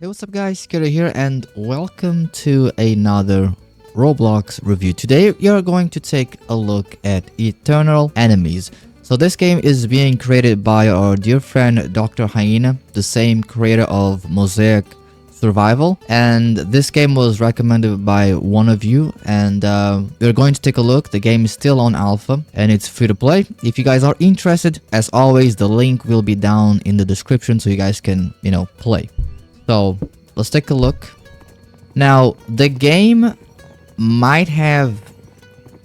Hey, what's up guys, Kira here and welcome to another Roblox review. Today we are going to take a look at Eternal Enemies. So this game is being created by our dear friend Dr. Hyena, the same creator of Mosaic Survival, and this game was recommended by one of you, and we're going to take a look. The game is still on alpha and it's free to play. If you guys are interested, as always, the link will be down in the description so you guys can, play. So let's take a look. Now the game might have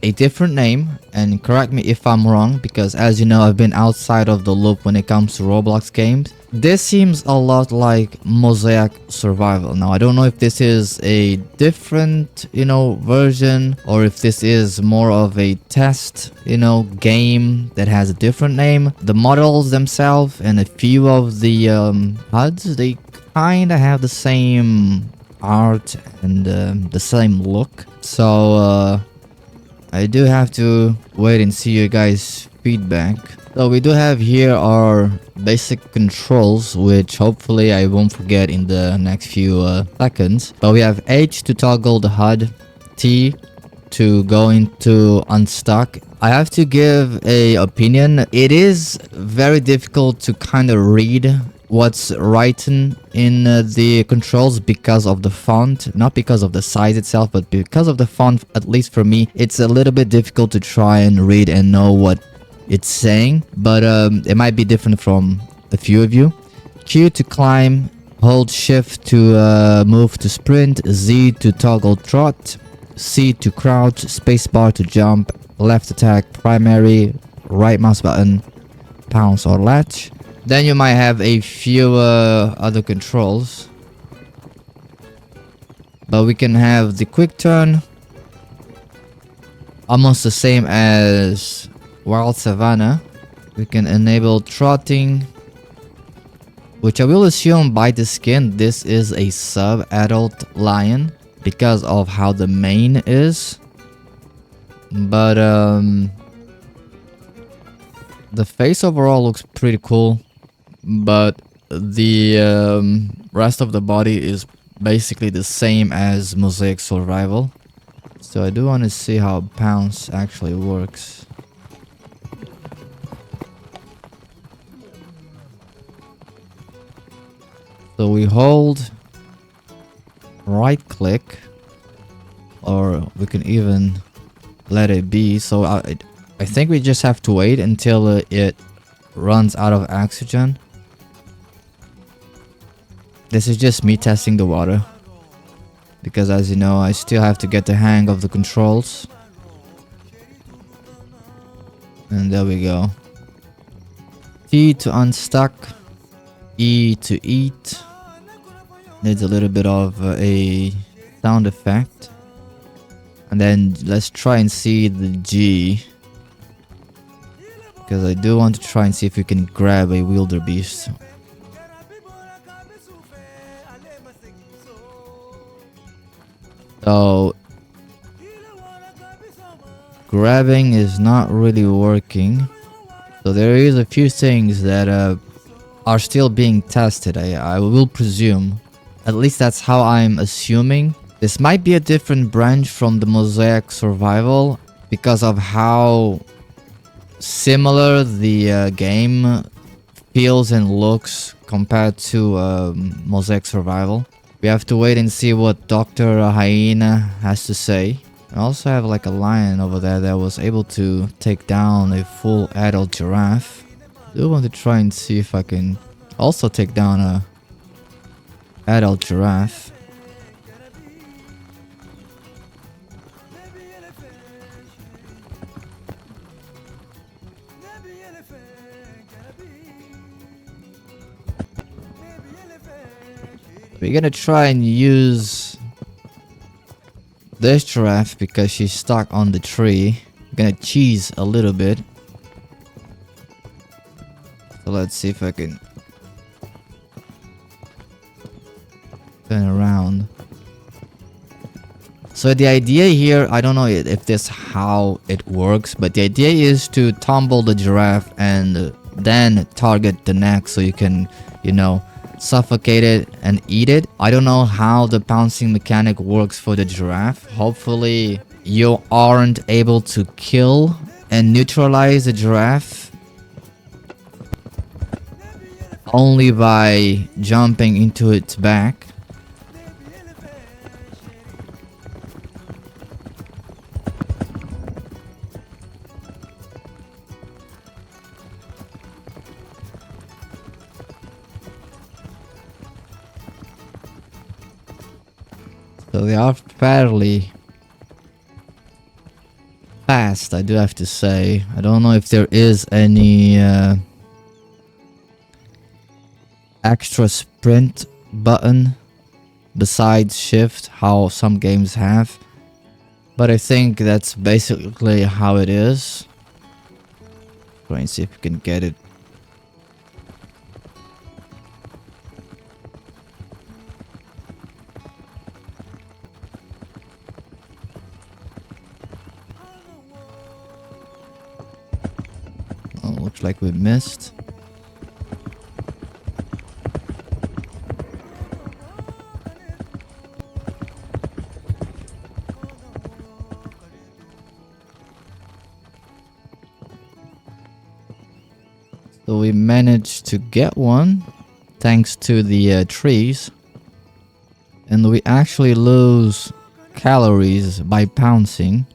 a different name, and correct me if I'm wrong, because as you know, I've been outside of the loop when it comes to Roblox games. This seems a lot like Mosaic Survival. Now I don't know if this is a different version, or if this is more of a test game that has a different name. The models themselves and a few of the HUDs, they kind of have the same art and the same look. So I do have to wait and see your guys' feedback. So we do have here our basic controls, which hopefully I won't forget in the next few seconds. But we have H to toggle the HUD, T to go into unstuck. I have to give a opinion. It is very difficult to kind of read what's written in the controls because of the font, not because of the size itself, but because of the font. At least for me, it's a little bit difficult to try and read and know what it's saying, but it might be different from a few of you. Q to climb, hold shift to move to sprint, Z to toggle trot, C to crouch, spacebar to jump, left attack primary, right mouse button pounce or latch. Then you might have a few other controls, but we can have the quick turn, almost the same as Wild Savannah. We can enable trotting, which I will assume by the skin this is a sub-adult lion because of how the mane is. But the face overall looks pretty cool, but the rest of the body is basically the same as Mosaic Survival. So I do want to see how pounce actually works. So we hold right click, or we can even let it be. So I think we just have to wait until it runs out of oxygen. This is just me testing the water, because as you know, I still have to get the hang of the controls. And there we go. T to unstuck, E to eat. Needs a little bit of a sound effect. And then let's try and see the G, because I do want to try and see if we can grab a wildebeest. So grabbing is not really working. So there is a few things that are still being tested, I will presume. At least that's how I'm assuming. This might be a different branch from the Mosaic Survival because of how similar the game feels and looks compared to Mosaic Survival. We have to wait and see what Dr. Hyena has to say. I also have like a lion over there that was able to take down a full adult giraffe. I do want to try and see if I can also take down a adult giraffe. We're gonna try and use this giraffe because she's stuck on the tree. I'm gonna cheese a little bit. So let's see if I can turn around. So the idea here, I don't know if this how it works, but the idea is to tumble the giraffe and then target the neck so you can, suffocate it and eat it. I don't know how the pouncing mechanic works for the giraffe. Hopefully you aren't able to kill and neutralize the giraffe only by jumping into its back. So they are fairly fast, I do have to say. I don't know if there is any extra sprint button besides shift, how some games have. But I think that's basically how it is. Try and see if we can get it. Oh, looks like we missed. So we managed to get one thanks to the trees, and we actually lose calories by pouncing.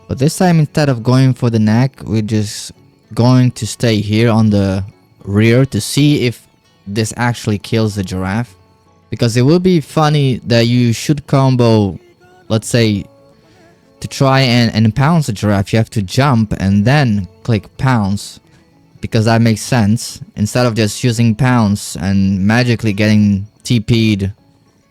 But this time, instead of going for the neck, we're just going to stay here on the rear to see if this actually kills the giraffe. Because it would be funny that you should combo, let's say, to try and pounce a giraffe, you have to jump and then click pounce. Because that makes sense. Instead of just using pounce and magically getting TP'd,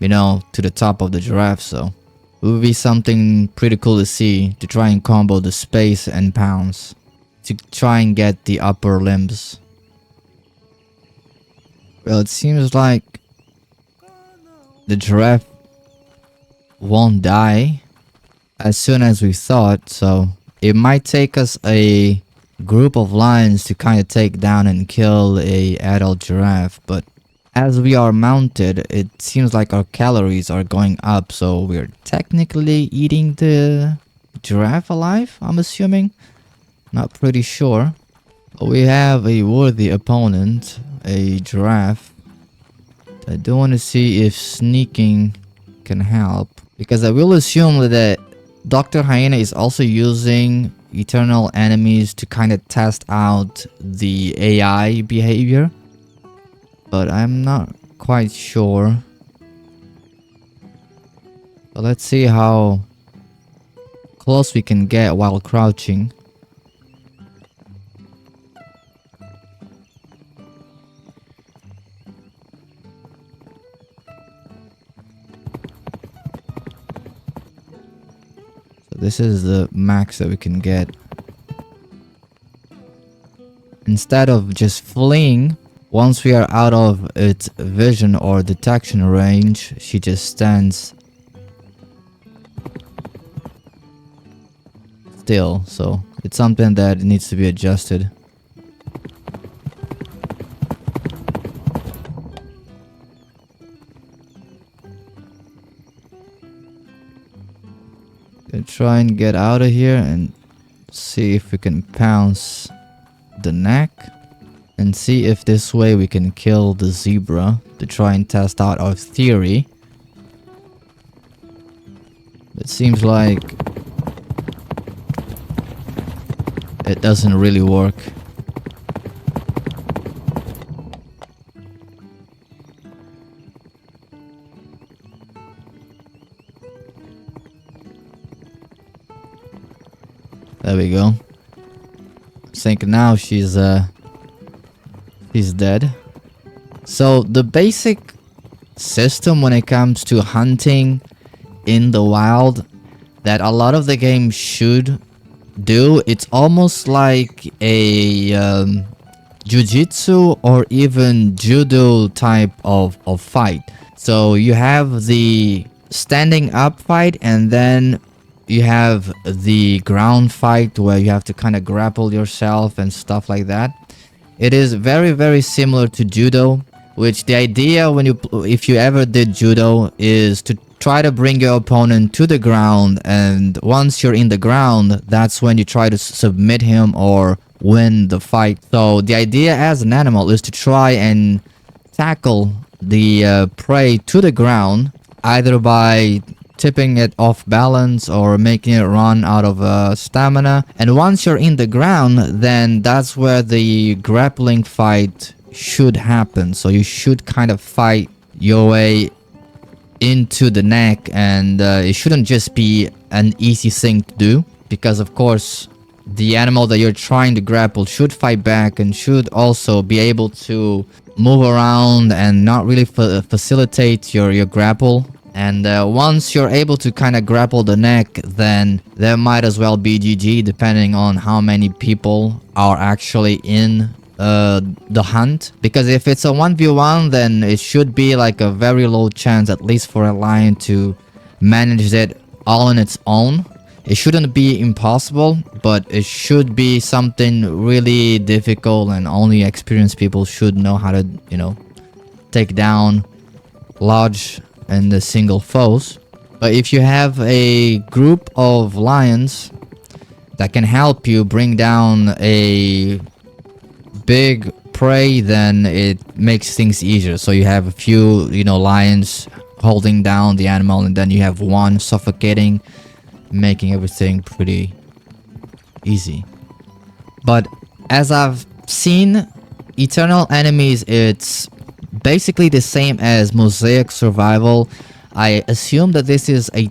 you know, to the top of the giraffe. So it would be something pretty cool to see, to try and combo the space and pounce to try and get the upper limbs. Well, it seems like the giraffe won't die as soon as we thought, so it might take us a group of lions to kind of take down and kill a adult giraffe. But as we are mounted, it seems like our calories are going up, so we're technically eating the giraffe alive, I'm assuming. Not pretty sure. But we have a worthy opponent, a giraffe. I do want to see if sneaking can help, because I will assume that Dr. Hyena is also using eternal enemies to kind of test out the AI behavior, but I'm not quite sure. But let's see how close we can get while crouching. This is the max that we can get. Instead of just fleeing, once we are out of its vision or detection range, she just stands still. So it's something that needs to be adjusted. Gonna try and get out of here and see if we can pounce the neck and see if this way we can kill the zebra to try and test out our theory. It seems like it doesn't really work. There we go. I think now she's dead. So the basic system when it comes to hunting in the wild that a lot of the game should do, it's almost like a jiu-jitsu or even judo type of fight. So you have the standing up fight, and then you have the ground fight where you have to kind of grapple yourself and stuff like that. It is very, very similar to judo, which the idea when if you ever did judo is to try to bring your opponent to the ground, and once you're in the ground, that's when you try to submit him or win the fight. So the idea as an animal is to try and tackle the prey to the ground, either by tipping it off balance or making it run out of stamina. And once you're in the ground, then that's where the grappling fight should happen. So you should kind of fight your way into the neck, and it shouldn't just be an easy thing to do, because of course the animal that you're trying to grapple should fight back and should also be able to move around and not really facilitate your grapple. And once you're able to kind of grapple the neck, then there might as well be GG, depending on how many people are actually in the hunt. Because if it's a 1v1, then it should be like a very low chance, at least for a lion, to manage it all on its own. It shouldn't be impossible, but it should be something really difficult, and only experienced people should know how to, you know, take down large and the single foes. But if you have a group of lions that can help you bring down a big prey, then it makes things easier. So you have a few, you know, lions holding down the animal, and then you have one suffocating, making everything pretty easy. But as I've seen, Eternal Enemies, it's basically the same as Mosaic Survival. I assume that this is a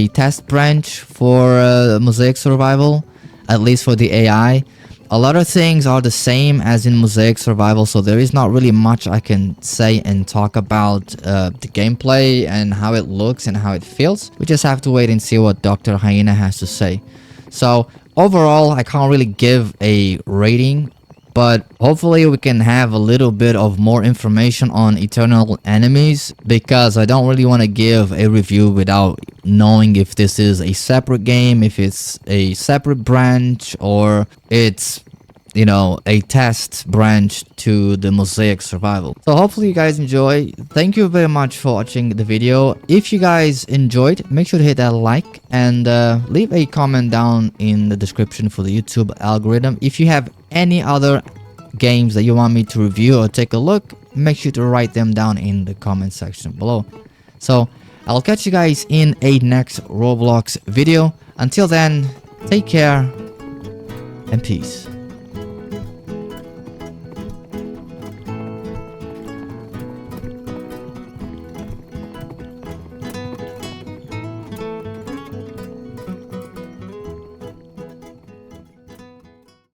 test branch for Mosaic Survival, at least for the AI. A lot of things are the same as in Mosaic Survival, so there is not really much I can say and talk about the gameplay and how it looks and how it feels. We just have to wait and see what Dr. Hyena has to say. So overall, I can't really give a rating, but hopefully we can have a little bit of more information on Eternal Enemies, because I don't really want to give a review without knowing if this is a separate game, if it's a separate branch, or it's, you know, a test branch to the Mosaic Survival. So hopefully you guys enjoy. Thank you very much for watching the video. If you guys enjoyed, make sure to hit that like and leave a comment down in the description for the YouTube algorithm. If you have any other games that you want me to review or take a look, make sure to write them down in the comment section below. So I'll catch you guys in a next Roblox video. Until then, take care and peace.